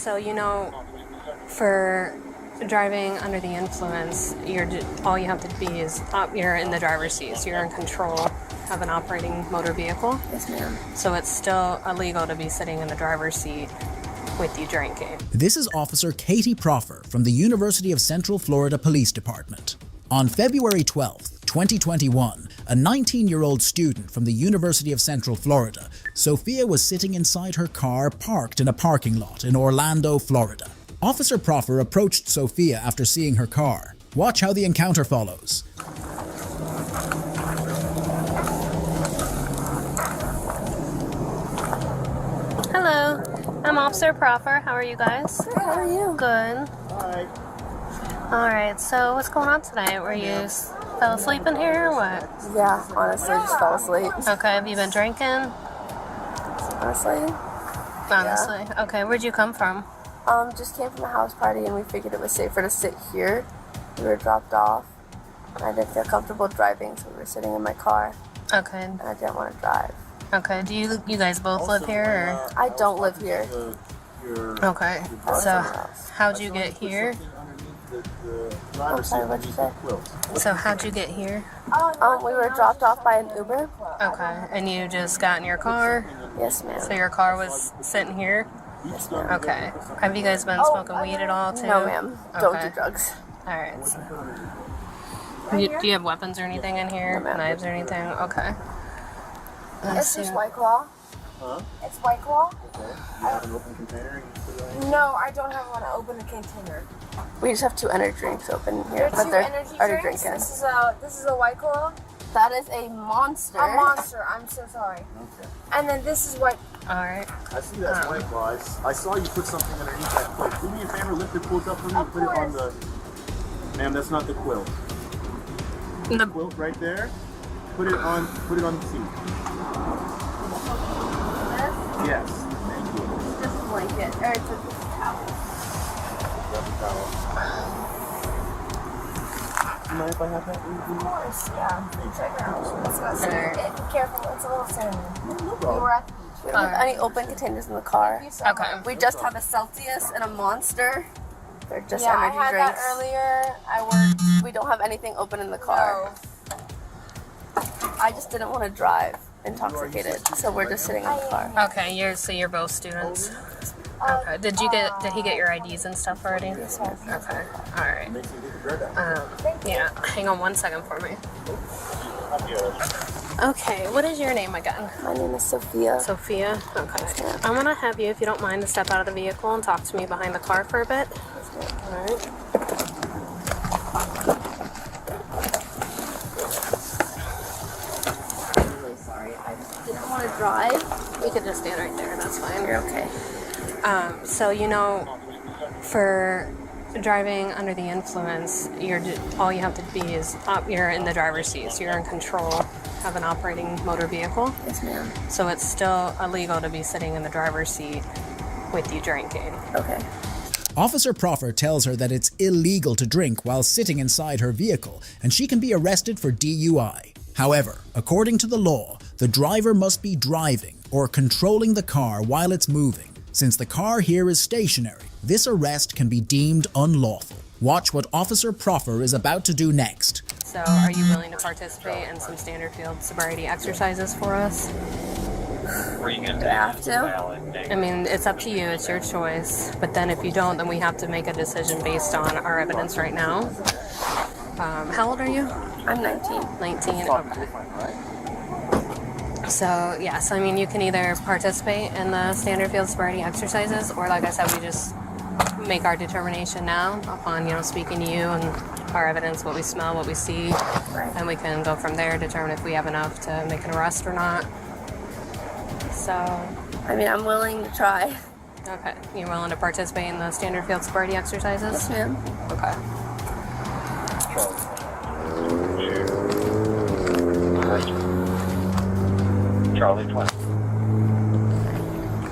So, for driving under the influence, all you have to be is you're in the driver's seat, so you're in control of an operating motor vehicle. Yes, ma'am. So it's still illegal to be sitting in the driver's seat with you drinking. This is Officer Katie Proffer from the University of Central Florida Police Department. On February 12th, 2021, a 19-year-old student from the University of Central Florida, Sophia, was sitting inside her car parked in a parking lot in Orlando, Florida. Officer Proffer approached Sophia after seeing her car. Watch how the encounter follows. Hello, I'm Officer Proffer. How are you guys? Good, how are you? Good. Hi. Alright, so what's going on tonight? Were you fell asleep in here or what? Yeah, honestly, just fell asleep. Okay, have you been drinking? Honestly? Okay, where'd you come from? Just came from a house party and we figured it was safer to sit here. We were dropped off and I didn't feel comfortable driving, so we were sitting in my car Okay. and I didn't want to drive. Okay, do you guys both live here or? I don't live here. Okay, so how'd you get here? I'm sorry, what'd you say? So how'd you get here? We were dropped off by an Uber. Okay, and you just got in your car? Yes, ma'am. So your car was sitting here? Yes, ma'am. Okay. Have you guys been smoking weed at all too? No, ma'am. Don't Okay. do drugs. Alright. Do you have weapons or anything in here? No, ma'am. Knives or anything? Okay. It's just White Claw. Huh? It's White Claw. Okay. You have an open container you can put it in? No, I don't have one to open a container. We just have 2 energy drinks open here, There are but 2 they're energy already drinks. drinking. This is a White Claw. That is a monster. A monster. I'm so sorry. Okay. And then this is White. Alright. I see that's White Claw. I saw you put something underneath that quilt. Do me a favor, lift the quilt up for me and Of put it on course. the... Ma'am, that's not the quilt. The Quilt right there. Put it on the seat. Yes. Thank you. Just a blanket, or it's a towel. Grab the towel. Do you mind if I have that? Of course, yeah. Check it out. Let's go. Alright. Be careful. It's a little cinnamon. No We problem. were at the beach. We don't have any open containers in the car. Thank you so Okay. much. We just have a Celsius and a Monster. They're just Yeah, I energy had drinks. that earlier. I worked. We don't have anything open in the car. No. I just didn't want to drive intoxicated, so we're just sitting in the car. Okay, you're both students. Okay. Did he get your IDs and stuff already? Yes, ma'am. Okay. Alright. Makes you get the drug out. Yeah. Hang on 1 second for me. Okay, what is your name again? My name is Sophia. Sophia? Okay. I'm gonna have you, if you don't mind, to step out of the vehicle and talk to me behind the car for a bit. Alright. I'm really sorry. I just didn't want to drive. You could just stand right there, that's fine. You're okay. So, for driving under the influence, all you have to be is you're in the driver's seat, so you're in control of an operating motor vehicle. Yes, ma'am. So it's still illegal to be sitting in the driver's seat with you drinking. Okay. Officer Proffer tells her that it's illegal to drink while sitting inside her vehicle, and she can be arrested for DUI. However, according to the law, the driver must be driving or controlling the car while it's moving. Since the car here is stationary, this arrest can be deemed unlawful. Watch what Officer Proffer is about to do next. So are you willing to participate in some standard field sobriety exercises for us? Do I have to? I mean, it's up to you, it's your choice. But then if you don't, then we have to make a decision based on our evidence right now. How old are you? I'm 19. 19? Okay. So, yes, I mean, you can either participate in the standard field sobriety exercises, or like I said, we just make our determination now upon, speaking to you and our evidence, what we smell, what we see, and we can go from there, determine if we have enough to make an arrest or not. So, I mean, I'm willing to try. okay, you're willing to participate in the standard field sobriety exercises? Yes, ma'am. Okay. Charlie 20.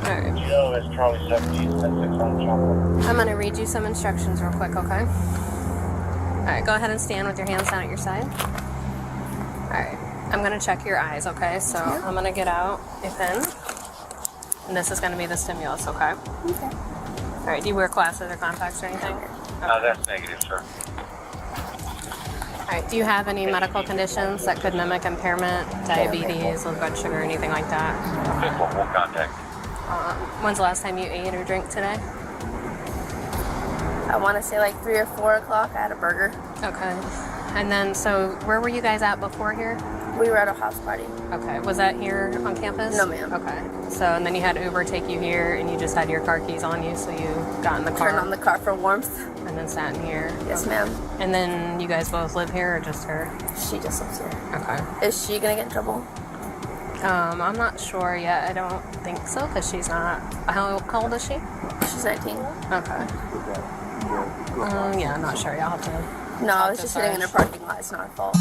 Alright. Joe is Charlie 70, 6 on Charlie. I'm going to read you some instructions real quick, okay? Alright, go ahead and stand with your hands down at your side. Alright, I'm going to check your eyes, okay? So I'm going to get out a pen. And this is going to be the stimulus, okay? Okay. All right, do you wear glasses or contacts or anything? That's negative, sir. All right, do you have any medical conditions that could mimic impairment, diabetes, low blood sugar, anything like that? We'll contact. When's the last time you ate or drank today? I want to say like 3 or 4 o'clock. I had a burger. Okay. And then, so where were you guys at before here? We were at a house party. Okay. Was that here on campus? No, ma'am. Okay. So, and then you had Uber take you here, and you just had your car keys on you, so you got in the car. Turned on the car for warmth. And then sat in here. Yes, ma'am. And then you guys both live here, or just her? She just lives here. Okay. Is she gonna get in trouble? I'm not sure yet. I don't think so, because she's not. How old is she? She's 19. Okay. Yeah, I'm not sure. Y'all have to. No, I was just sitting in her parking lot. It's not her fault.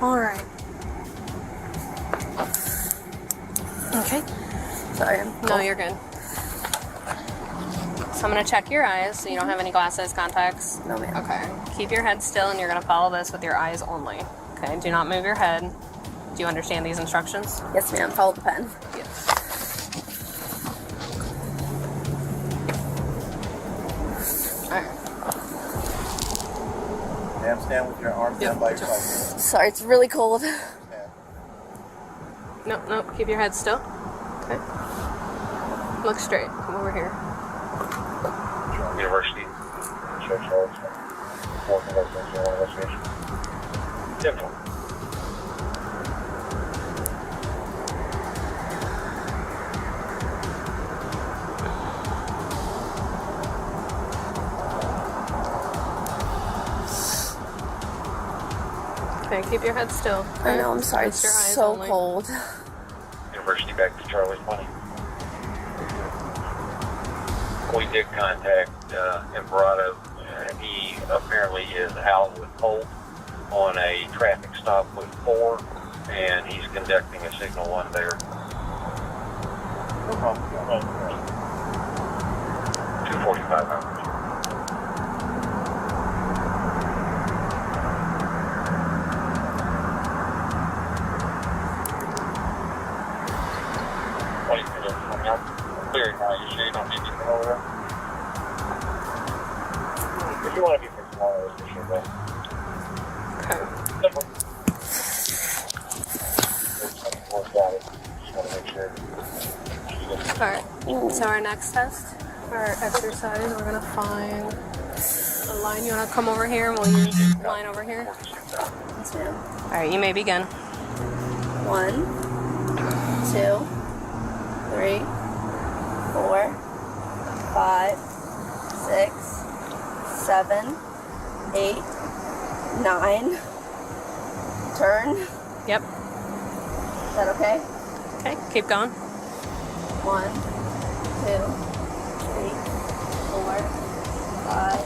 All right. Okay. Sorry. No, you're good. So I'm going to check your eyes so you don't have any glasses, contacts. No, ma'am. Okay. Keep your head still, and you're going to follow this with your eyes only. Okay. Do not move your head. Do you understand these instructions? Yes, ma'am. Follow the pen. Yes. All right. Ma'am, stand with your arms down by your side. Sorry, it's really cold. No. Keep your head still. Okay. Look straight. Come over here. University. Simple. Okay, keep your head still. Okay? I know, I'm sorry. Just It's your eyes so only. cold. University back to Charlie 20. We did contact Embrato. He apparently is out with Holt on a traffic stop with 4, and he's conducting a signal 1 there. No problem. 2:45 hours. Clear now, you sure you don't need to come over there? If you want to be for tomorrow, for sure, but. Okay. Simple. There's something more about it. Just want to make sure. All right. So our next test, our exercise, we're gonna find a line. You wanna come over here, and we'll use the line over here. Yes, ma'am. All right. You may begin. 1, 2, 3, 4, 5, 6, 7, 8, 9. Turn. Yep. Is that okay? Okay. Keep going. 1, 2, 3, 4, 5,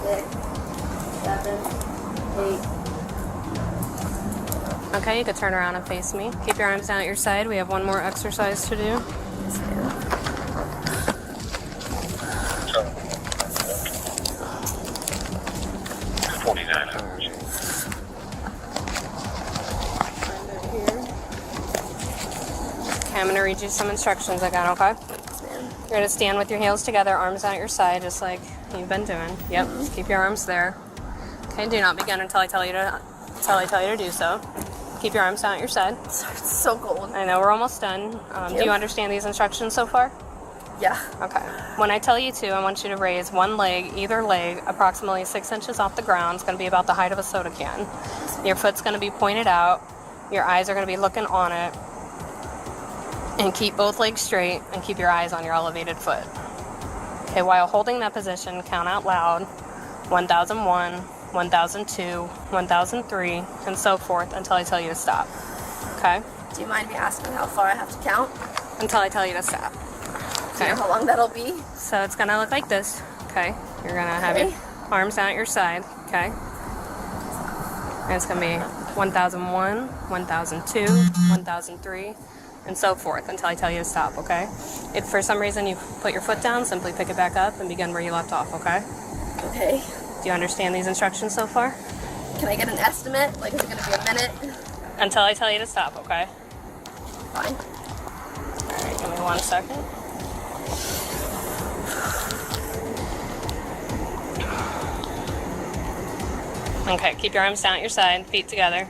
6, 7, 8. Okay. You can turn around and face me. Keep your arms down at your side. We have one more exercise to do. Yes, ma'am. 49 hours. Okay, I'm gonna read you some instructions again, okay? You're gonna stand with your heels together, arms out at your side, just like you've been doing. Yep, just keep your arms there. Okay, do not begin until I tell you to do so. Keep your arms down at your side. Sorry, it's so cold. I know we're almost done. Do you understand these instructions so far? Yeah. Okay. When I tell you to, I want you to raise one leg, either leg, approximately 6 inches off the ground. It's going to be about the height of a soda can. Your foot's going to be pointed out. Your eyes are going to be looking on it. And keep both legs straight and keep your eyes on your elevated foot. Okay, while holding that position, count out loud 1001, 1002, 1003, and so forth until I tell you to stop. Okay? Do you mind me asking how far I have to count? Until I tell you to stop. Do you know how long that'll be? So it's gonna look like this, okay? You're gonna have your arms down at your side, okay? And it's gonna be 1001, 1002, 1003, and so forth until I tell you to stop, okay? If for some reason you put your foot down, simply pick it back up and begin where you left off, okay? Okay. Do you understand these instructions so far? Can I get an estimate? Like, is it gonna be a minute? Until I tell you to stop, okay? Fine. Alright, give me 1 second. Okay, keep your arms down at your side, feet together.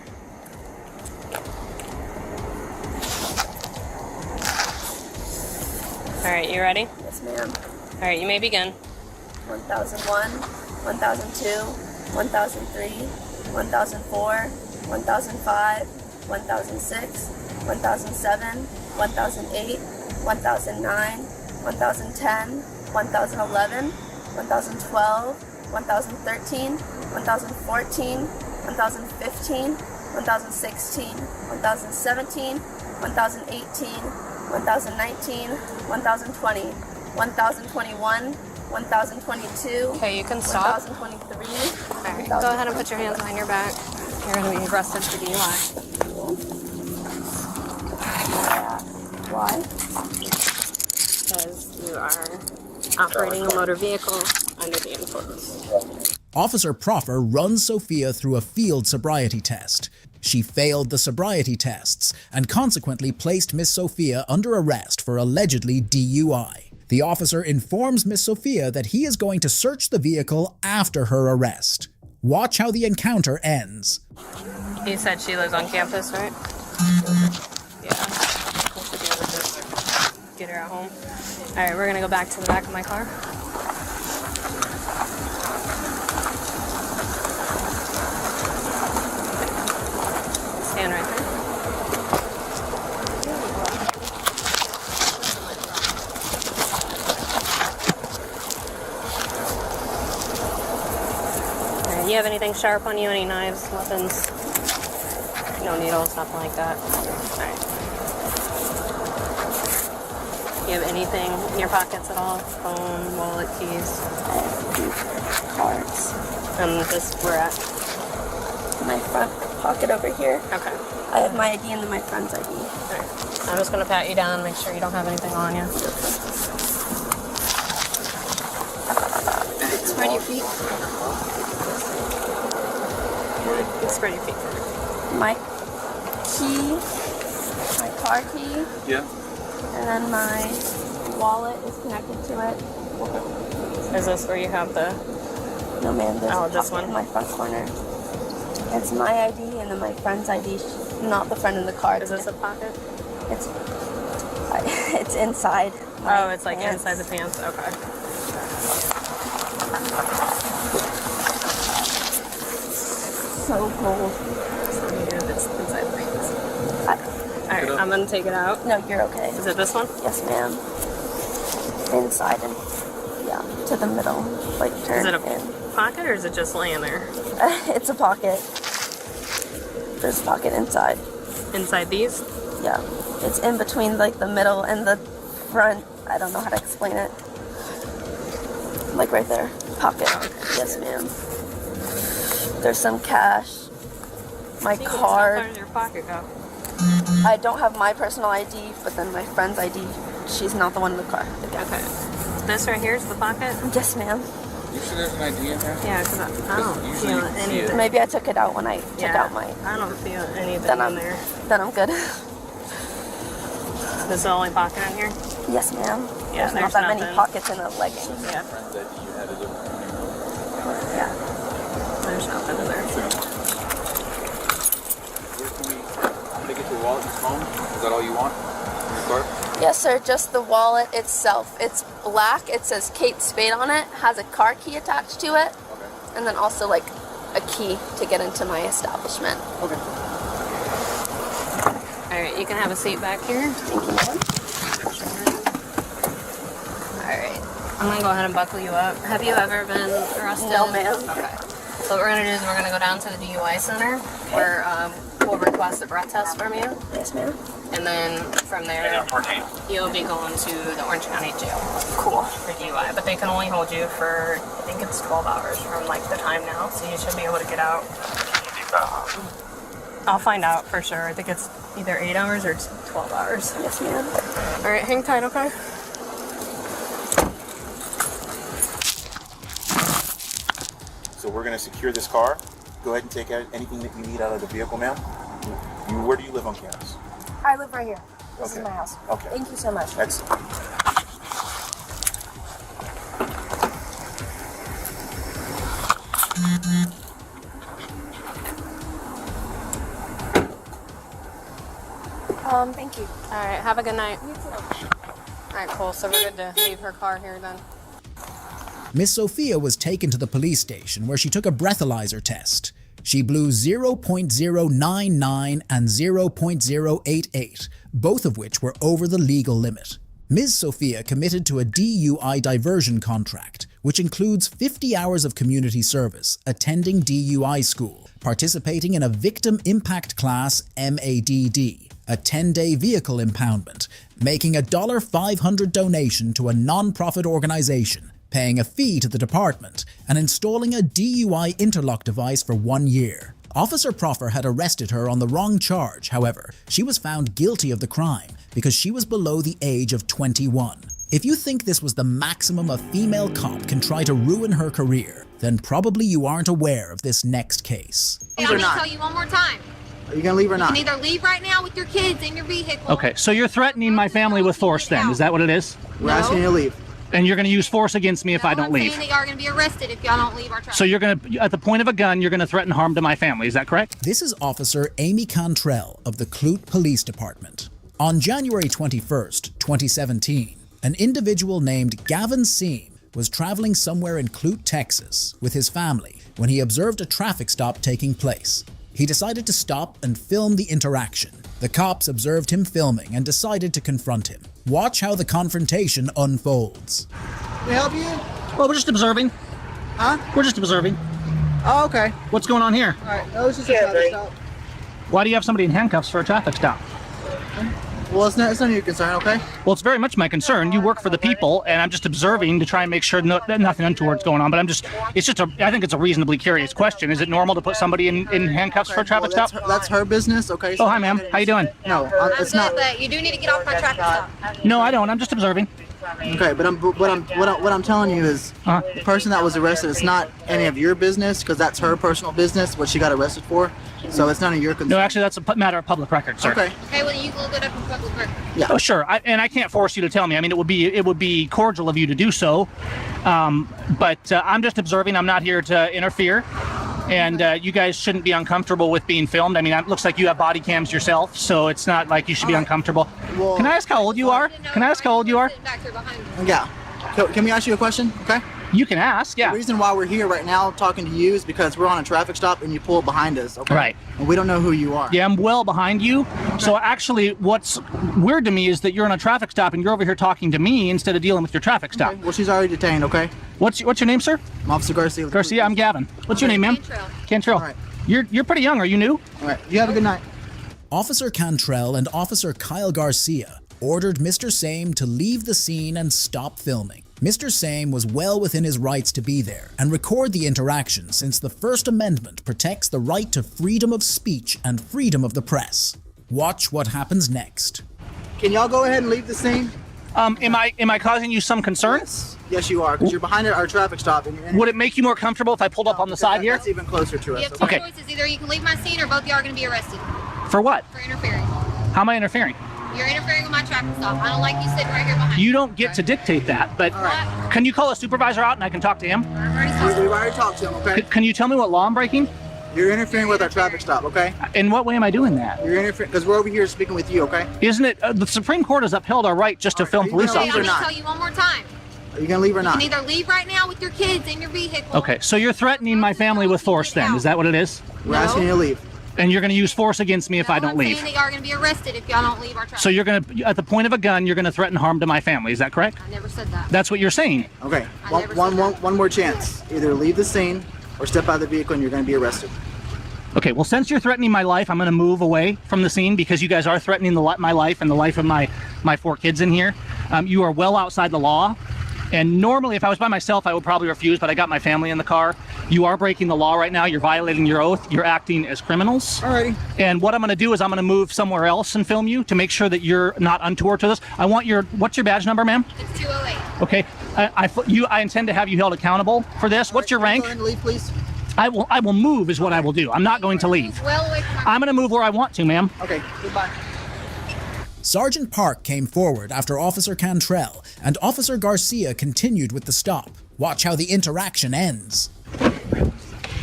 All right, you ready? Yes, ma'am. All right, you may begin. 1001, 1002, 1003, 1004, 1005, 1006, 1007, 1008, 1009, 1010, 1011, 1012, 1013, 1014, 1015, 1016, 1017, 1018, 1019, 1020, 1021, 1022. Okay, you can stop. 1023. All right, go ahead and put your hands behind your back. You're going to be arrested for DUI. Yeah. Why? Because you are operating a motor vehicle under the influence. Officer Proffer runs Sophia through a field sobriety test. She failed the sobriety tests and consequently placed Miss Sophia under arrest for allegedly DUI. The officer informs Miss Sophia that he is going to search the vehicle after her arrest. Watch how the encounter ends. You said she lives on campus, right? Yeah. We should be able to just get her at home. All right, we're going to go back to the back of my car. Stand right there. You have anything sharp on you? Any knives, weapons? No needles, nothing like that. Alright. You have anything in your pockets at all? Phone, wallet, keys? Cards. Just where at? My front pocket over here. Okay. I have my ID and then my friend's ID. Alright. I'm just gonna pat you down, make sure you don't have anything on you. Spread your feet. Spread your feet for me. My key, my car key, Yeah. and then my wallet is connected to it. Is this where you have the... No, ma'am, there's Oh, a this pocket one? in my front corner. It's my ID and then my friend's ID, not the friend in the car. Is this a pocket? It's inside. my Oh, it's like pants. inside the pants? Okay. So cold. It's inside the pants. I, Alright, I'm gonna take it out. no, you're okay. Is it this one? Yes, ma'am. Inside and yeah, to the middle, like turn Is it a in. pocket or is it just laying there? It's a pocket. There's a pocket inside. Inside these? Yeah, it's in between like the middle and the front. I don't know how to explain it. Like right there, pocket. Yes, ma'am. There's some cash. My How card. far does your pocket go? I don't have my personal ID, but then my friend's ID. She's not the one in the car. Okay. This right here is the pocket? Yes, ma'am. You sure there's an ID in there? Yeah, because I don't usually feel you can see anything. it. Maybe I took it out when I took Yeah, out my. I don't feel anything Then in there. I'm good. This is the only pocket in here? Yes, ma'am. Yeah, there's not there's that many nothing. pockets in a legging. Yeah. Friends that you had it in Yeah. There's nothing in there. Where can we take it to your wallet and phone? Is that all you want in your car? Yes, sir. Just the wallet itself. It's black. It says Kate Spade on it. Has a car key attached to it, Okay. and then also like a key to get into my establishment. Okay. Alright, you can have a seat back here. Thank you, ma'am. Alright. I'm gonna go ahead and buckle you up. Have you ever been arrested? No, ma'am. Okay. So what we're gonna do is we're gonna go down to the DUI center where we'll request a breath test from you. Yes, ma'am. And then from there, you'll be going to the Orange County Jail. Cool. For DUI. But they can only hold you for, I think it's 12 hours from like the time now. So you should be able to get out. I'll find out for sure. I think it's either 8 hours or 12 hours. Yes, ma'am. Alright, hang tight, okay? So we're gonna secure this car. Go ahead and take out anything that you need out of the vehicle, ma'am. Where do you live on campus? I live right here. This Okay. is my house. Okay. Thank you so much. Excellent. you. All right, have a good night. You too. All right, cool. So we're good to leave her car here then. Miss Sophia was taken to the police station where she took a breathalyzer test. She blew 0.099 and 0.088, both of which were over the legal limit. Ms. Sophia committed to a DUI diversion contract, which includes 50 hours of community service, attending DUI school, participating in a victim impact class MADD, a 10-day vehicle impoundment, making a $500 donation to a non-profit organization, paying a fee to the department, and installing a DUI interlock device for 1 year. Officer Proffer had arrested her on the wrong charge, however. She was found guilty of the crime because she was below the age of 21. If you think this was the maximum a female cop can try to ruin her career, then probably you aren't aware of this next case. I'm going to tell you one more time. Are you going to leave or not? You can either leave right now with your kids in your vehicle. Okay, so you're threatening my family with force then, is that what it is? We're asking you to leave. And you're going to use force against me if I don't leave? I'm saying that y'all are going to be arrested if y'all don't leave our traffic. So you're going to, at the point of a gun, you're going to threaten harm to my family, is that correct? This is Officer Amy Cantrell of the Clute Police Department. On January 21st, 2017, an individual named Gavin Seam was traveling somewhere in Clute, Texas, with his family when he observed a traffic stop taking place. He decided to stop and film the interaction. The cops observed him filming and decided to confront him. Watch how the confrontation unfolds. Can we help you? Well, we're just observing. Huh? We're just observing. Oh, okay. What's going on here? All right. No, it's just a traffic stop. Why do you have somebody in handcuffs for a traffic stop? Well, it's none of your concern, okay? Well, it's very much my concern. You work for the people, and I'm just observing to try and make sure that nothing untoward's going on. But I think it's a reasonably curious question. Is it normal to put somebody in handcuffs for a traffic stop? That's her business, okay? Oh, hi, ma'am. How you doing? No, it's not. But you do need to get off my traffic stop. No, I don't. I'm just observing. Okay, but what I'm telling you is the person that was arrested, it's not any of your business because that's her personal business, what she got arrested for. So it's none of your concern. No, actually, that's a matter of public record, sir. Okay. Okay, well, you can look it up in public record. Yeah. Oh, sure. I can't force you to tell me. I mean, it would be cordial of you to do so. But I'm just observing. I'm not here to interfere. And you guys shouldn't be uncomfortable with being filmed. I mean, it looks like you have body cams yourself, so it's not like you should be uncomfortable. Well, can I ask how old you are? Can I ask how old you are? Back here behind me. Yeah. Can we ask you a question? Okay. You can ask, yeah. The reason why we're here right now talking to you is because we're on a traffic stop and you pull behind us, okay? Right. And we don't know who you are. Yeah, I'm well behind you. So actually, what's weird to me is that you're on a traffic stop and you're over here talking to me instead of dealing with your traffic stop. Okay. Well, she's already detained, okay? What's your name, sir? I'm Officer Garcia. Garcia, I'm Gavin. What's your name, ma'am? Cantrell. Cantrell. All right. You're pretty young. Are you new? All right. You have a good night. Officer Cantrell and Officer Kyle Garcia ordered Mr. Same to leave the scene and stop filming. Mr. Same was well within his rights to be there and record the interaction since the First Amendment protects the right to freedom of speech and freedom of the press. Watch what happens next. Can y'all go ahead and leave the scene? Am I causing you some concern? Yes, you are, because you're behind our traffic stop. And Would it make you more comfortable if I pulled up on the side here? That's even closer to You us. have two Okay. choices. Either you can leave my scene or both of y'all are going to be arrested For what? for interfering. How am I interfering? You're interfering with my traffic stop. I don't like you sitting right here behind me. You don't get to dictate that, but can you call a supervisor out and I can talk to him? We've already talked to him, okay? Can you tell me what law I'm breaking? You're interfering with our traffic stop, okay? In what way am I doing that? You're interfering because we're over here speaking with you, okay? Isn't it, the Supreme Court has upheld our right just to film you police gonna Okay, I'm officers. going to tell you one more time. Are you gonna leave or You not? can either leave right now with your kids in your vehicle. Okay, so you're threatening my family with force then, is that what it is? We're asking you to leave. And you're going to use force against me if I don't I'm leave. saying that y'all are going to be arrested if y'all don't leave our traffic. So you're going to, at the point of a gun, you're going to threaten harm to my family, is that correct? I never said that. That's what you're saying. Okay. I never said that. One more chance. Either leave the scene or step out of the vehicle and you're gonna be arrested. Okay, well, since you're threatening my life, I'm going to move away from the scene because you guys are threatening my life and the life of my 4 kids in here. You are well outside the law. And normally, if I was by myself, I would probably refuse, but I got my family in the car. You are breaking the law right now. You're violating your oath. You're acting as criminals. Alrighty. And what I'm going to do is I'm going to move somewhere else and film you to make sure that you're not untoward to this. I want what's your badge number, ma'am? It's 208. Okay. I intend to have you held accountable for this. What's your rank? Go ahead and leave, please. I will move is what I will do. I'm not going to leave. Well away from my I'm going to move where I want to, ma'am. Okay. Goodbye. Sergeant Park came forward after Officer Cantrell, and Officer Garcia continued with the stop. Watch how the interaction ends.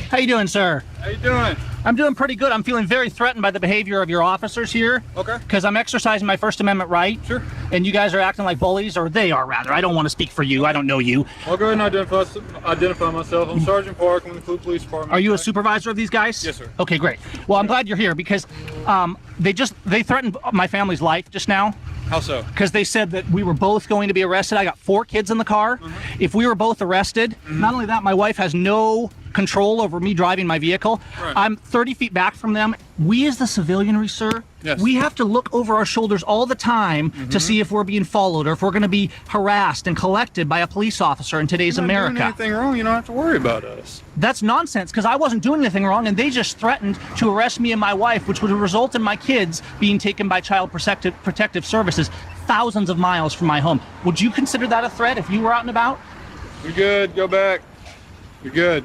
How you doing, sir? How you doing? I'm doing pretty good. I'm feeling very threatened by the behavior of your officers here. Okay. Because I'm exercising my First Amendment right. Sure. And you guys are acting like bullies, or they are rather. I don't want to speak for you. I don't know you. I'll go ahead and identify myself. I'm Sergeant Park. I'm in the Clue Police Department. Are you a supervisor of these guys? Yes, sir. Okay, great. Well, I'm glad you're here because they threatened my family's life just now. How so? Because they said that we were both going to be arrested. I got 4 kids in the car. If we were both arrested, not only that, my wife has no control over me driving my vehicle. Right. I'm 30 feet back from them. We as the civilianry, sir, Yes. we have to look over our shoulders all the time to see if we're being followed or if we're going to be harassed and collected by a police officer in today's I'm not America. doing anything wrong. You don't have to worry about us. That's nonsense, because I wasn't doing anything wrong, and they just threatened to arrest me and my wife, which would result in my kids being taken by Child Protective Services thousands of miles from my home. Would you consider that a threat if you were out and about? You're good. Go back. You're good.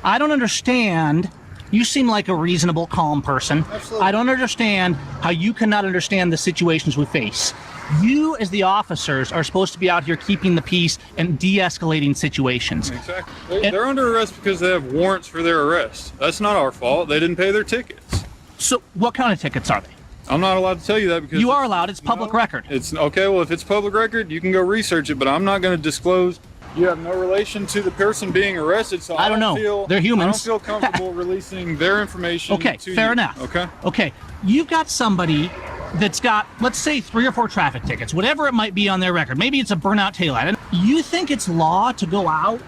I don't understand. You seem like a reasonable, calm person. Absolutely. I don't understand how you cannot understand the situations we face. You, as the officers, are supposed to be out here keeping the peace and de-escalating situations. Exactly. They're under arrest because they have warrants for their arrest. That's not our fault. They didn't pay their tickets. So what kind of tickets are they? I'm not allowed to tell you that because You are allowed. It's public record. It's okay. Well, if it's public record, you can go research it, but I'm not going to disclose. You have no relation to the person being arrested, so I don't know. Feel, They're humans. I don't feel comfortable releasing their information. Okay, to fair you. enough. Okay. Okay, you've got somebody that's got, let's say, 3 or 4 traffic tickets, whatever it might be on their record. Maybe it's a burnout taillight. And you think it's law to go out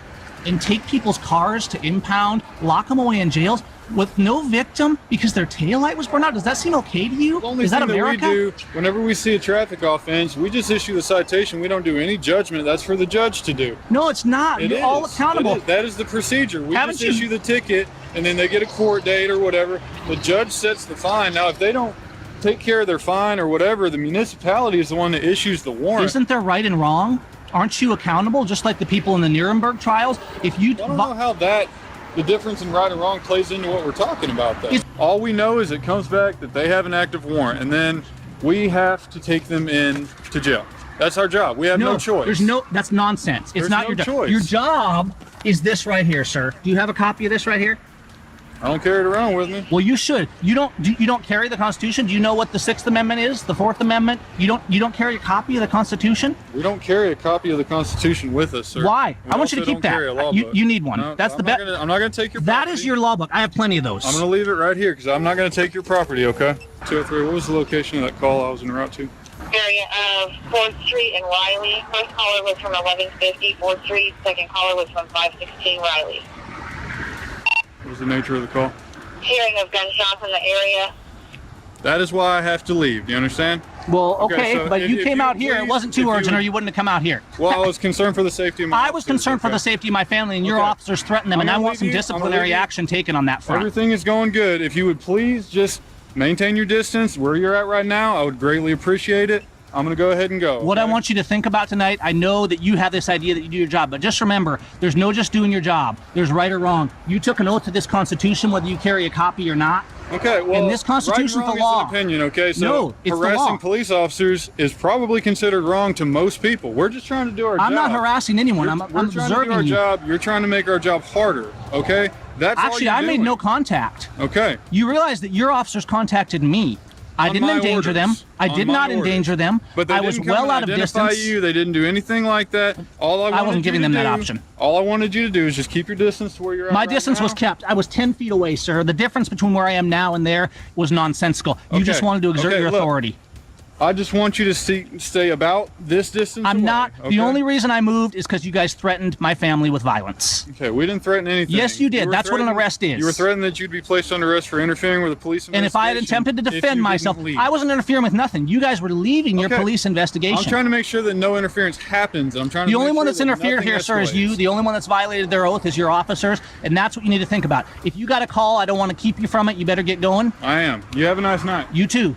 and take people's cars to impound, lock them away in jails with no victim because their taillight was burned out? Does that seem okay to you? The only Is that thing America? that we do, whenever we see a traffic offense, we just issue the citation. We don't do any judgment. That's for the judge to do. No, it's not. It You're is. all accountable. That is the procedure. We Haven't just you- issue the ticket, and then they get a court date or whatever. The judge sets the fine. Now, if they don't take care of their fine or whatever, the municipality is the one that issues the warrant. Isn't there right and wrong? Aren't you accountable, just like the people in the Nuremberg trials? If you I don't know how the difference in right and wrong plays into what we're talking about, though. All we know is it comes back that they have an active warrant, and then we have to take them in to jail. That's our job. We have no choice. That's nonsense. It's There's not no your job. choice. Your job is this right here, sir. Do you have a copy of this right here? I don't carry it around with me. Well, you should. You don't carry the Constitution? Do you know what the 6th Amendment is? The 4th Amendment? You don't carry a copy of the Constitution? We don't carry a copy of the Constitution with us, sir. Why? We I want you to also keep don't carry a law that. You, book. you need one. No, That's I'm the not best. gonna- I'm not going to take your That property. is your law book. I have plenty of those. I'm going to leave it right here because I'm not going to take your property, okay? 203, what was the location of that call I was en route to? Area of 4th Street and Riley. First caller was from 1150 4th Street. Second caller was from 516 Riley. What was the nature of the call? Hearing of gunshots in the area. That is why I have to leave. Do you understand? Well, okay, so but you if came you out here. It please- wasn't if too you urgent, would- or you wouldn't have come out here. Well, I was concerned for the safety of my I was officers, concerned for okay? the safety of my family, and your Okay. officers threatened them, I'm and I gonna want leave some you. I'm gonna disciplinary leave you. action taken on that front. Everything is going good. If you would please just maintain your distance where you're at right now, I would greatly appreciate it. I'm going to go ahead and go. What I okay? want you to think about tonight, I know that you have this idea that you do your job, but just remember, there's no just doing your job. There's right or wrong. You took an oath to this Constitution, whether you carry a copy or not. Okay, well, and this Constitution's right and the wrong law. is an opinion, okay? So No, it's the harassing law. police officers is probably considered wrong to most people. We're just trying to do our job. I'm not harassing anyone. I'm We're trying to do observing our you. job. You're trying to make our job harder, okay? That's all Actually, you're I made doing. no contact. Okay. You realize that your officers contacted me. I On didn't my endanger them. orders. I On did my not orders. endanger them. But they I was didn't come well and out of identify distance. you. They didn't do anything like that. All I wasn't wanted giving you them to that do- option. All I wanted you to do is just keep your distance to where you're at. My right distance now. was kept. I was 10 feet away, sir. The difference between where I am now and there was nonsensical. You just Okay. wanted to exert Okay, your look. authority. I just want you to stay about this distance. I'm away, not. okay? The only reason I moved is because you guys threatened my family with violence. Okay, we didn't threaten anything. Yes, you did. were That's what an threatened- arrest is. You were threatened that you'd be placed under arrest for interfering with a police And if I had investigation attempted to if you defend didn't myself, leave. I wasn't interfering with nothing. You guys were leaving your Okay. police investigation. I'm trying to make sure that no interference happens. I'm trying to The make only one sure that's that interfered nothing here, sir, is you. escalates. The only one that's violated their oath is your officers, and that's what you need to think about. If you got a call, I don't want to keep you from it. You better get going. I am. You have a nice night. You too.